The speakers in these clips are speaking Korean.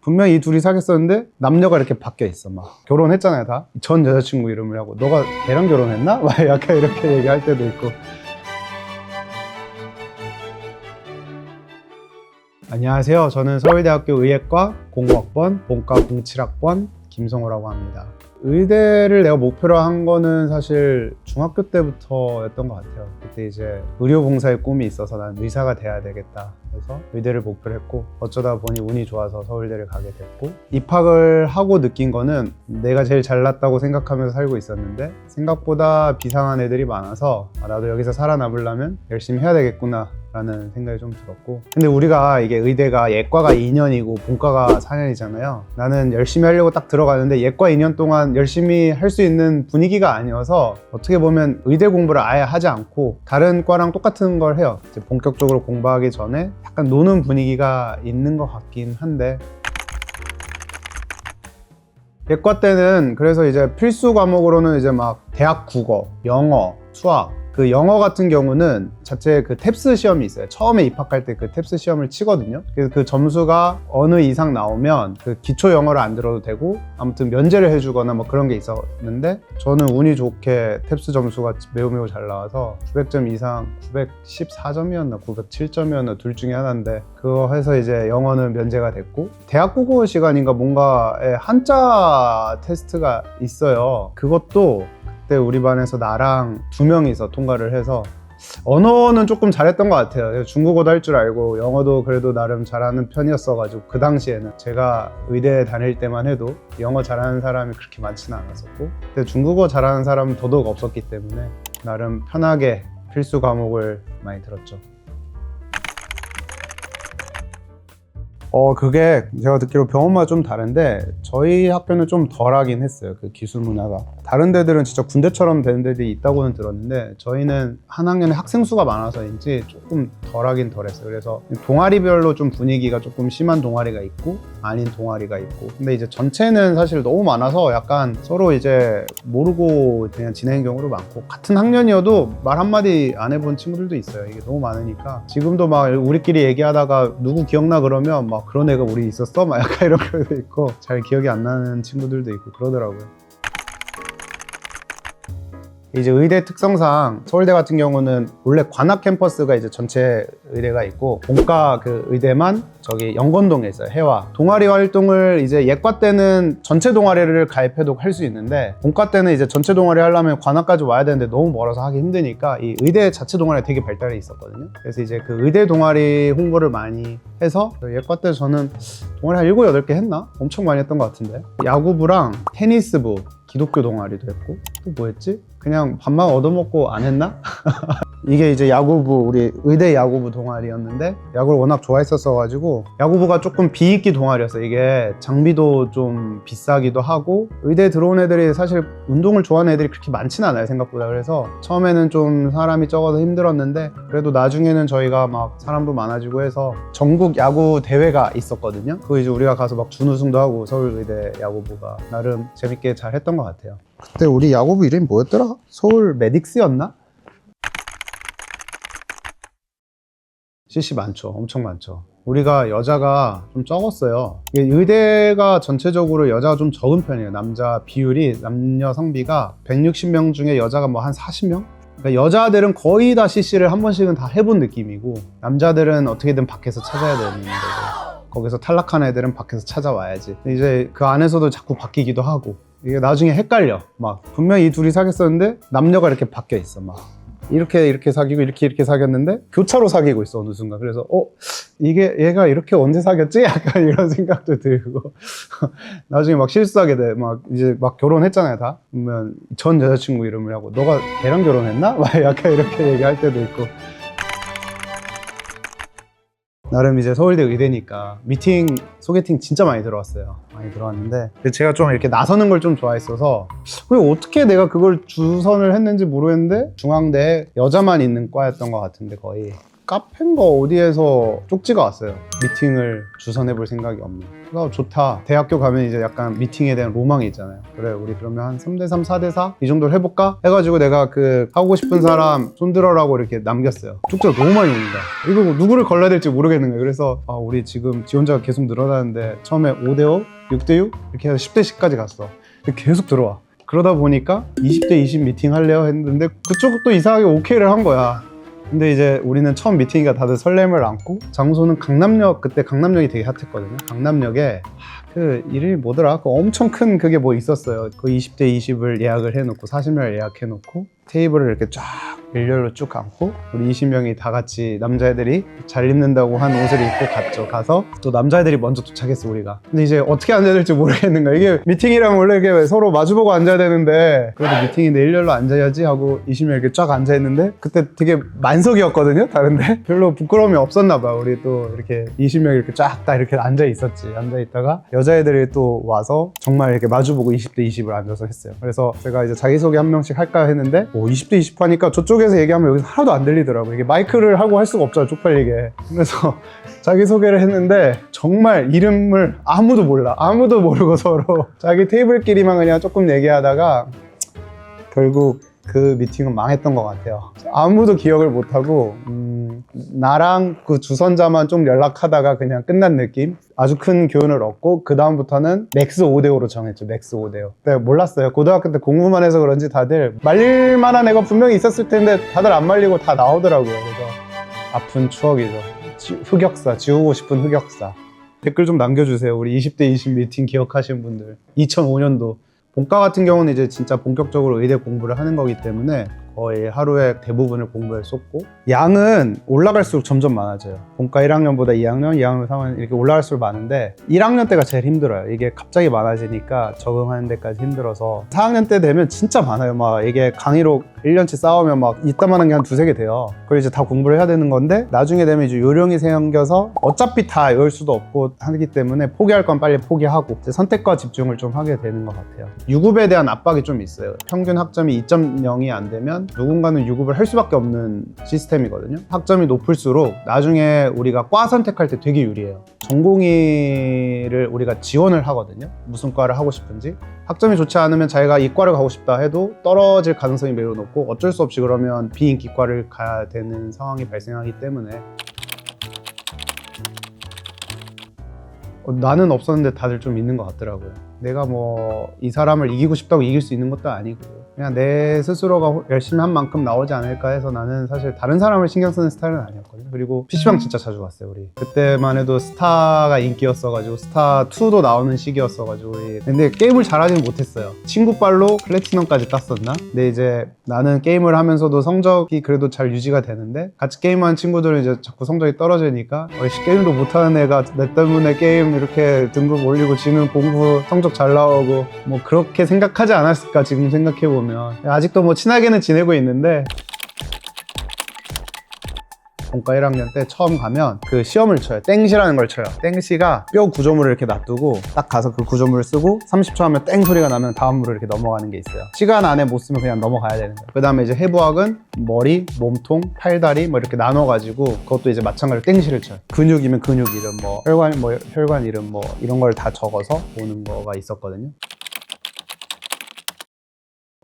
분명히 이 둘이 사귀었었는데 남녀가 이렇게 바뀌어 있어. 막 결혼했잖아요, 다. 전 여자친구 이름을 하고 너가 걔랑 결혼했나? 막 약간 이렇게 얘기할 때도 있고. 안녕하세요. 저는 서울대학교 의예과 공학번 본과 07학번 김성호라고 합니다. 의대를 내가 목표로 한 거는 사실 중학교 때부터였던 것 같아요. 그때 이제 의료봉사의 꿈이 있어서 난 의사가 돼야 되겠다 해서 의대를 목표로 했고, 어쩌다 보니 운이 좋아서 서울대를 가게 됐고, 입학을 하고 느낀 거는 내가 제일 잘났다고 생각하면서 살고 있었는데 생각보다 비상한 애들이 많아서 나도 여기서 살아남으려면 열심히 해야 되겠구나 라는 생각이 좀 들었고, 근데 우리가 이게 의대가 예과가 2년이고 본과가 4년이잖아요. 나는 열심히 하려고 딱 들어가는데 예과 2년 동안 열심히 할 수 있는 분위기가 아니어서 어떻게 보면 의대 공부를 아예 하지 않고 다른 과랑 똑같은 걸 해요. 이제 본격적으로 공부하기 전에 약간 노는 분위기가 있는 것 같긴 한데, 예과 때는 그래서 이제 필수 과목으로는 이제 막 대학 국어, 영어, 수학, 그 영어 같은 경우는 자체 그 탭스 시험이 있어요. 처음에 입학할 때 그 탭스 시험을 치거든요. 그래서 그 점수가 어느 이상 나오면 그 기초 영어를 안 들어도 되고 아무튼 면제를 해주거나 뭐 그런 게 있었는데, 저는 운이 좋게 탭스 점수가 매우 잘 나와서 900점 이상, 914점이었나 907점이었나 둘 중에 하나인데 그거 해서 이제 영어는 면제가 됐고, 대학 국어 시간인가 뭔가에 한자 테스트가 있어요. 그것도 그때 우리 반에서 나랑 2명이서 통과를 해서 언어는 조금 잘했던 것 같아요. 중국어도 할 줄 알고 영어도 그래도 나름 잘하는 편이었어가지고, 그 당시에는 제가 의대 다닐 때만 해도 영어 잘하는 사람이 그렇게 많지는 않았었고, 근데 중국어 잘하는 사람은 더더욱 없었기 때문에 나름 편하게 필수 과목을 많이 들었죠. 그게 제가 듣기로 병원마다 좀 다른데 저희 학교는 좀 덜하긴 했어요. 그 기술 문화가. 다른 데들은 진짜 군대처럼 되는 데들이 있다고는 들었는데 저희는 한 학년에 학생 수가 많아서인지 조금 덜하긴 덜했어요. 그래서 동아리별로 좀 분위기가 조금 심한 동아리가 있고 아닌 동아리가 있고, 근데 이제 전체는 사실 너무 많아서 약간 서로 이제 모르고 그냥 지내는 경우도 많고, 같은 학년이어도 말 한마디 안 해본 친구들도 있어요. 이게 너무 많으니까. 지금도 막 우리끼리 얘기하다가 누구 기억나 그러면 막 그런 애가 우리 있었어? 막 약간 이런 것도 있고, 잘 기억이 안 나는 친구들도 있고 그러더라고요. 이제 의대 특성상 서울대 같은 경우는 원래 관악 캠퍼스가 이제 전체 의대가 있고, 본과 그 의대만 저기 영건동에 있어요. 해와 동아리 활동을 이제 예과 때는 전체 동아리를 가입해도 할 수 있는데, 본과 때는 이제 전체 동아리 하려면 관악까지 와야 되는데 너무 멀어서 하기 힘드니까 이 의대 자체 동아리가 되게 발달해 있었거든요. 그래서 이제 그 의대 동아리 홍보를 많이 해서 예과 때 저는 동아리 한 7, 8개 했나? 엄청 많이 했던 것 같은데, 야구부랑 테니스부, 기독교 동아리도 했고, 또 뭐 했지? 그냥 밥만 얻어먹고 안 했나? 이게 이제 야구부, 우리 의대 야구부 동아리였는데 야구를 워낙 좋아했었어가지고 야구부가 조금 비인기 동아리였어요. 이게 장비도 좀 비싸기도 하고 의대에 들어온 애들이 사실 운동을 좋아하는 애들이 그렇게 많지는 않아요, 생각보다. 그래서 처음에는 좀 사람이 적어서 힘들었는데 그래도 나중에는 저희가 막 사람도 많아지고 해서 전국 야구 대회가 있었거든요. 그거 이제 우리가 가서 막 준우승도 하고, 서울의대 야구부가 나름 재밌게 잘 했던 것 같아요. 그때 우리 야구부 이름이 뭐였더라? 서울 메딕스였나? CC 많죠. 엄청 많죠. 우리가 여자가 좀 적었어요. 의대가 전체적으로 여자가 좀 적은 편이에요. 남자 비율이, 남녀 성비가 160명 중에 여자가 뭐 한 40명? 그러니까 여자들은 거의 다 CC를 한 번씩은 다 해본 느낌이고, 남자들은 어떻게든 밖에서 찾아야 되는 거고, 거기서 탈락한 애들은 밖에서 찾아와야지. 이제 그 안에서도 자꾸 바뀌기도 하고, 이게 나중에 헷갈려. 막 분명히 이 둘이 사귀었었는데 남녀가 이렇게 바뀌어 있어. 막 이렇게 사귀고 이렇게 사귀었는데 교차로 사귀고 있어, 어느 순간. 그래서 이게 얘가 이렇게 언제 사귀었지? 약간 이런 생각도 들고 나중에 막 실수하게 돼. 막 이제 막 결혼했잖아요, 다. 그러면 전 여자친구 이름을 하고 너가 걔랑 결혼했나? 막 약간 이렇게 얘기할 때도 있고. 나름 이제 서울대 의대니까 미팅, 소개팅 진짜 많이 들어왔어요. 많이 들어왔는데 제가 좀 이렇게 나서는 걸 좀 좋아했어서 어떻게 내가 그걸 주선을 했는지 모르겠는데 중앙대에 여자만 있는 과였던 것 같은데, 거의 카페인가 어디에서 쪽지가 왔어요. 미팅을 주선해 볼 생각이 없는. 그래서 좋다. 대학교 가면 이제 약간 미팅에 대한 로망이 있잖아요. 그래, 우리 그러면 한 3대3, 4대4 이 정도를 해볼까? 해가지고 내가 그 하고 싶은 사람 손들어라고 이렇게 남겼어요. 쪽지가 너무 많이 옵니다. 이거 뭐 누구를 걸러야 될지 모르겠는 거예요. 그래서 우리 지금 지원자가 계속 늘어나는데 처음에 5대5, 6대6 이렇게 해서 10대10까지 갔어. 계속 들어와. 그러다 보니까 20대 20 미팅 할래요 했는데 그쪽도 이상하게 오케이를 한 거야. 근데 이제 우리는 처음 미팅이니까 다들 설렘을 안고, 장소는 강남역, 그때 강남역이 되게 핫했거든요. 강남역에 그 이름이 뭐더라? 그 엄청 큰 그게 뭐 있었어요. 그 20대 20을 예약을 해놓고 40명 예약해놓고 테이블을 이렇게 쫙 일렬로 쭉 앉고 우리 20명이 다 같이 남자애들이 잘 입는다고 한 옷을 입고 갔죠. 가서 또 남자애들이 먼저 도착했어, 우리가. 근데 이제 어떻게 앉아야 될지 모르겠는 거야. 이게 미팅이라면 원래 이렇게 서로 마주보고 앉아야 되는데, 그래도 미팅인데 일렬로 앉아야지 하고 20명 이렇게 쫙 앉아있는데, 그때 되게 만석이었거든요, 다른데. 별로 부끄러움이 없었나 봐. 우리 또 이렇게 20명 이렇게 쫙 다 이렇게 앉아있었지. 앉아있다가 여자애들이 또 와서 정말 이렇게 마주보고 20대 20을 앉아서 했어요. 그래서 제가 이제 자기소개 한 명씩 할까 했는데 20대 20 하니까 저쪽에서 얘기하면 여기서 하나도 안 들리더라고요. 이게 마이크를 하고 할 수가 없잖아요, 쪽팔리게. 그래서 자기소개를 했는데 정말 이름을 아무도 몰라. 아무도 모르고 서로 자기 테이블끼리만 그냥 조금 얘기하다가 결국 그 미팅은 망했던 것 같아요. 아무도 기억을 못하고 나랑 그 주선자만 좀 연락하다가 그냥 끝난 느낌? 아주 큰 교훈을 얻고 그 다음부터는 맥스 5대5로 정했죠. 맥스 5대5. 내가 몰랐어요. 고등학교 때 공부만 해서 그런지 다들 말릴 만한 애가 분명히 있었을 텐데 다들 안 말리고 다 나오더라고요. 그래서 아픈 추억이죠. 흑역사, 지우고 싶은 흑역사. 댓글 좀 남겨주세요. 우리 20대 20 미팅 기억하시는 분들. 2005년도 본과 같은 경우는 이제 진짜 본격적으로 의대 공부를 하는 거기 때문에 거의 하루에 대부분을 공부에 쏟고, 양은 올라갈수록 점점 많아져요. 본과 1학년보다 2학년, 2학년, 3학년 이렇게 올라갈수록 많은데 1학년 때가 제일 힘들어요. 이게 갑자기 많아지니까 적응하는 데까지 힘들어서 4학년 때 되면 진짜 많아요. 막 이게 강의로 1년치 쌓으면 막 이따만한 게 한 두세 개 돼요. 그걸 이제 다 공부를 해야 되는 건데 나중에 되면 이제 요령이 생겨서 어차피 다 외울 수도 없고 하기 때문에 포기할 건 빨리 포기하고 이제 선택과 집중을 좀 하게 되는 것 같아요. 유급에 대한 압박이 좀 있어요. 평균 학점이 2.0이 안 되면 누군가는 유급을 할 수밖에 없는 시스템이거든요. 학점이 높을수록 나중에 우리가 과 선택할 때 되게 유리해요. 전공의를 우리가 지원을 하거든요. 무슨 과를 하고 싶은지. 학점이 좋지 않으면 자기가 이과를 가고 싶다 해도 떨어질 가능성이 매우 높고 어쩔 수 없이 그러면 비인기과를 가야 되는 상황이 발생하기 때문에 나는 없었는데 다들 좀 있는 것 같더라고요. 내가 뭐 이 사람을 이기고 싶다고 이길 수 있는 것도 아니고 그냥 내 스스로가 열심히 한 만큼 나오지 않을까 해서 나는 사실 다른 사람을 신경 쓰는 스타일은 아니었거든요. 그리고 PC방 진짜 자주 갔어요. 우리 그때만 해도 스타가 인기였어가지고 스타2도 나오는 시기였어가지고 근데 게임을 잘하지는 못했어요. 친구빨로 플래티넘까지 땄었나? 근데 이제 나는 게임을 하면서도 성적이 그래도 잘 유지가 되는데 같이 게임하는 친구들은 이제 자꾸 성적이 떨어지니까 게임도 못하는 애가 내 때문에 게임 이렇게 등급 올리고 지는 공부 성적 잘 나오고 뭐 그렇게 생각하지 않았을까 지금 생각해보면. 아직도 뭐 친하게는 지내고 있는데 본과 1학년 때 처음 가면 그 시험을 쳐요. 땡시라는 걸 쳐요. 땡시가 뼈 구조물을 이렇게 놔두고 딱 가서 그 구조물을 쓰고 30초 하면 땡 소리가 나면 다음으로 이렇게 넘어가는 게 있어요. 시간 안에 못 쓰면 그냥 넘어가야 되는 거예요. 그 다음에 이제 해부학은 머리, 몸통, 팔다리 뭐 이렇게 나눠가지고 그것도 이제 마찬가지로 땡시를 쳐요. 근육이면 근육 이름, 뭐 혈관 이름 뭐 이런 걸 다 적어서 보는 거가 있었거든요.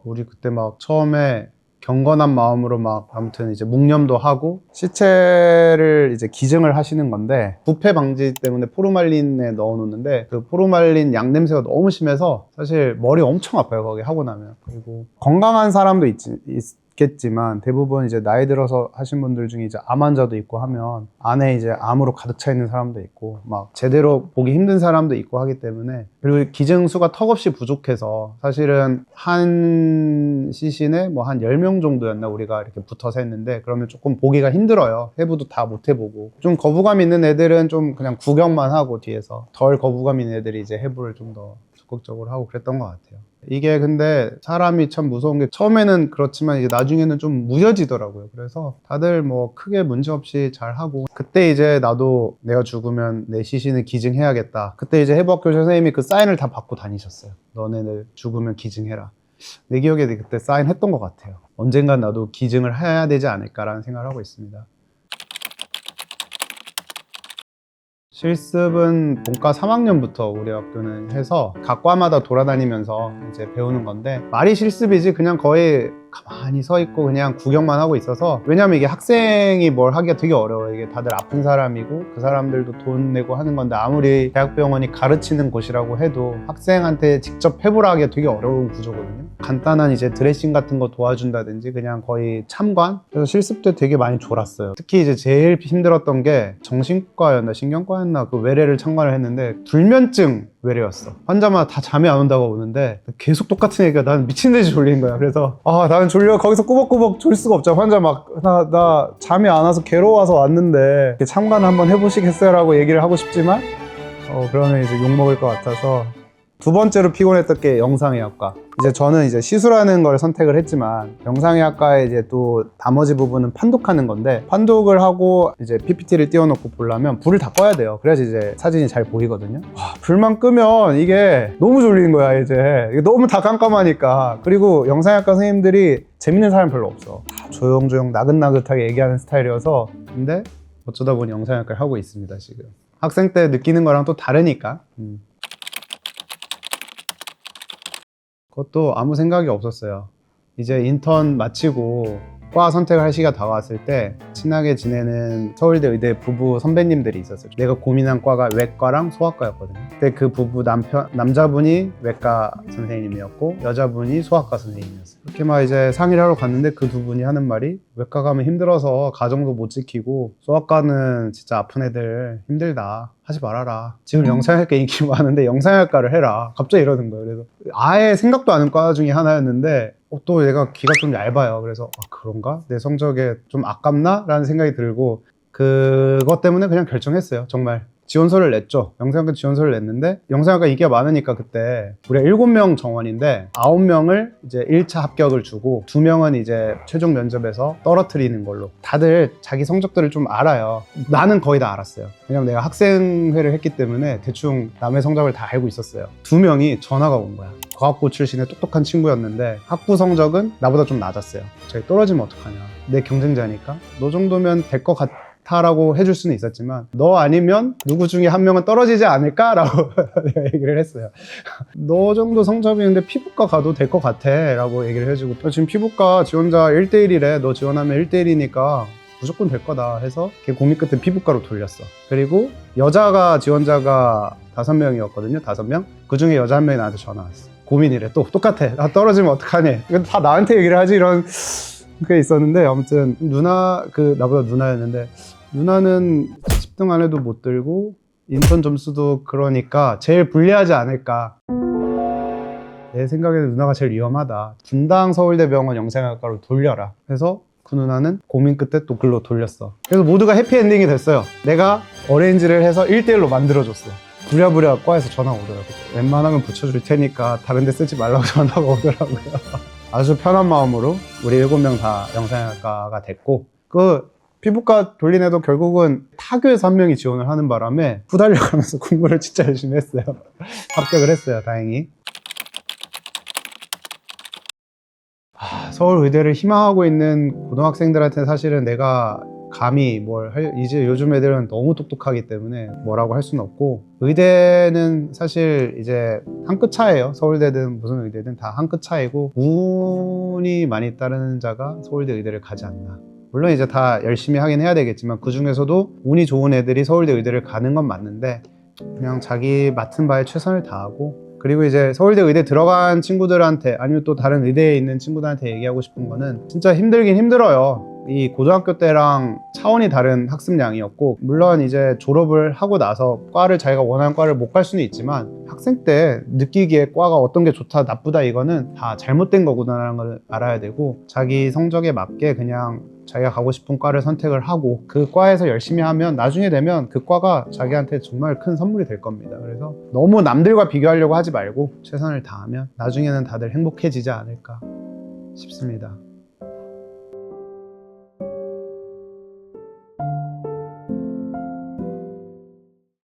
우리 그때 막 처음에 경건한 마음으로 막 아무튼 이제 묵념도 하고 시체를 이제 기증을 하시는 건데 부패 방지 때문에 포르말린에 넣어 놓는데 그 포르말린 양 냄새가 너무 심해서 사실 머리 엄청 아파요 거기 하고 나면. 그리고 건강한 사람도 있겠지만 대부분 이제 나이 들어서 하신 분들 중에 이제 암 환자도 있고 하면 안에 이제 암으로 가득 차 있는 사람도 있고 막 제대로 보기 힘든 사람도 있고 하기 때문에, 그리고 기증수가 턱없이 부족해서 사실은 한 시신에 뭐 한 10명 정도였나 우리가 이렇게 붙어서 했는데 그러면 조금 보기가 힘들어요. 해부도 다 못 해보고 좀 거부감 있는 애들은 좀 그냥 구경만 하고 뒤에서 덜 거부감 있는 애들이 이제 해부를 좀 더 적극적으로 하고 그랬던 것 같아요. 이게 근데 사람이 참 무서운 게 처음에는 그렇지만 이제 나중에는 좀 무뎌지더라고요. 그래서 다들 뭐 크게 문제없이 잘 하고, 그때 이제 나도 내가 죽으면 내 시신을 기증해야겠다. 그때 이제 해부학교 선생님이 그 사인을 다 받고 다니셨어요. 너네들 죽으면 기증해라. 내 기억에 그때 사인했던 것 같아요. 언젠간 나도 기증을 해야 되지 않을까라는 생각을 하고 있습니다. 실습은 본과 3학년부터 우리 학교는 해서 각 과마다 돌아다니면서 이제 배우는 건데, 말이 실습이지 그냥 거의 가만히 서 있고 그냥 구경만 하고 있어서, 왜냐면 이게 학생이 뭘 하기가 되게 어려워요. 이게 다들 아픈 사람이고 그 사람들도 돈 내고 하는 건데, 아무리 대학병원이 가르치는 곳이라고 해도 학생한테 직접 해보라 하기가 되게 어려운 구조거든요. 간단한 이제 드레싱 같은 거 도와준다든지 그냥 거의 참관? 그래서 실습 때 되게 많이 졸았어요. 특히 이제 제일 힘들었던 게 정신과였나 신경과였나 그 외래를 참관을 했는데, 불면증 외래였어. 환자마다 다 잠이 안 온다고 오는데 계속 똑같은 얘기가 나는 미친 듯이 졸리는 거야. 그래서 나는 졸려. 거기서 꾸벅꾸벅 졸 수가 없잖아. 환자 막 나 잠이 안 와서 괴로워서 왔는데 참관 한번 해보시겠어요? 라고 얘기를 하고 싶지만 그러면 이제 욕먹을 것 같아서. 두 번째로 피곤했던 게 영상의학과. 이제 저는 이제 시술하는 걸 선택을 했지만, 영상의학과의 이제 또 나머지 부분은 판독하는 건데, 판독을 하고 이제 PPT를 띄워놓고 보려면 불을 다 꺼야 돼요. 그래야지 이제 사진이 잘 보이거든요. 불만 끄면 이게 너무 졸리는 거야. 이제 이게 너무 다 깜깜하니까. 그리고 영상의학과 선생님들이 재밌는 사람 별로 없어. 조용조용 나긋나긋하게 얘기하는 스타일이어서. 근데 어쩌다 보니 영상의학과를 하고 있습니다 지금. 학생 때 느끼는 거랑 또 다르니까. 그것도 아무 생각이 없었어요. 이제 인턴 마치고 과 선택을 할 시기가 다가왔을 때 친하게 지내는 서울대 의대 부부 선배님들이 있었어요. 내가 고민한 과가 외과랑 소아과였거든요. 근데 그 부부 남자분이 외과 선생님이었고 여자분이 소아과 선생님이었어요. 이렇게 막 이제 상의를 하러 갔는데 그 두 분이 하는 말이, 외과 가면 힘들어서 가정도 못 지키고 소아과는 진짜 아픈 애들 힘들다, 하지 말아라. 지금 영상학과 인기 많은데 영상학과를 해라. 갑자기 이러는 거예요. 그래서 아예 생각도 안 하는 과 중에 하나였는데 또 얘가 귀가 좀 얇아요. 그래서 그런가? 내 성적에 좀 아깝나? 라는 생각이 들고, 그것 때문에 그냥 결정했어요. 정말 지원서를 냈죠. 영상학과 지원서를 냈는데, 영상학과 인기가 많으니까 그때 우리가 7명 정원인데 9명을 이제 1차 합격을 주고 2명은 이제 최종 면접에서 떨어뜨리는 걸로. 다들 자기 성적들을 좀 알아요. 나는 거의 다 알았어요. 왜냐면 내가 학생회를 했기 때문에 대충 남의 성적을 다 알고 있었어요. 2명이 전화가 온 거야. 과학고 출신의 똑똑한 친구였는데 학부 성적은 나보다 좀 낮았어요. 저기 떨어지면 어떡하냐. 내 경쟁자니까. 너 정도면 될 것 같아라고 해줄 수는 있었지만, 너 아니면 누구 중에 한 명은 떨어지지 않을까라고 내가 얘기를 했어요. 너 정도 성적이는데 피부과 가도 될 것 같아 라고 얘기를 해주고, 지금 피부과 지원자 1대1이래. 너 지원하면 1대1이니까 무조건 될 거다 해서 고민 끝에 피부과로 돌렸어. 그리고 여자가 지원자가 5명이었거든요. 5명. 그 중에 여자 한 명이 나한테 전화 왔어. 고민이래. 또 똑같아. 떨어지면 어떡하니. 다 나한테 얘기를 하지, 이런 게 있었는데, 아무튼 누나, 나보다 누나였는데, 누나는 10등 안에도 못 들고 인턴 점수도 그러니까 제일 불리하지 않을까. 내 생각에는 누나가 제일 위험하다. 분당 서울대병원 영상학과로 돌려라. 그래서 그 누나는 고민 끝에 또 글로 돌렸어. 그래서 모두가 해피엔딩이 됐어요. 내가 어레인지를 해서 1대1로 만들어줬어. 부랴부랴 과에서 전화가 오더라고요. 웬만하면 붙여줄 테니까 다른 데 쓰지 말라고 전화가 오더라고요. 아주 편한 마음으로 우리 7명 다 영상학과가 됐고, 피부과 돌린 애도 결국은 타교에서 한 명이 지원을 하는 바람에 후달려가면서 공부를 진짜 열심히 했어요. 합격을 했어요, 다행히. 서울 의대를 희망하고 있는 고등학생들한테는 사실은 내가 감히 이제 요즘 애들은 너무 똑똑하기 때문에 뭐라고 할 수는 없고, 의대는 사실 이제 한 끗 차이에요. 서울대든 무슨 의대든 다 한 끗 차이고, 운이 많이 따르는 자가 서울대 의대를 가지 않나. 물론 이제 다 열심히 하긴 해야 되겠지만 그 중에서도 운이 좋은 애들이 서울대 의대를 가는 건 맞는데, 그냥 자기 맡은 바에 최선을 다하고, 그리고 이제 서울대 의대 들어간 친구들한테, 아니면 또 다른 의대에 있는 친구들한테 얘기하고 싶은 거는, 진짜 힘들긴 힘들어요. 이 고등학교 때랑 차원이 다른 학습량이었고, 물론 이제 졸업을 하고 나서 과를 자기가 원하는 과를 못 갈 수는 있지만, 학생 때 느끼기에 과가 어떤 게 좋다 나쁘다 이거는 다 잘못된 거구나라는 걸 알아야 되고, 자기 성적에 맞게 그냥 자기가 가고 싶은 과를 선택을 하고 그 과에서 열심히 하면 나중에 되면 그 과가 자기한테 정말 큰 선물이 될 겁니다. 그래서 너무 남들과 비교하려고 하지 말고 최선을 다하면 나중에는 다들 행복해지지 않을까 싶습니다.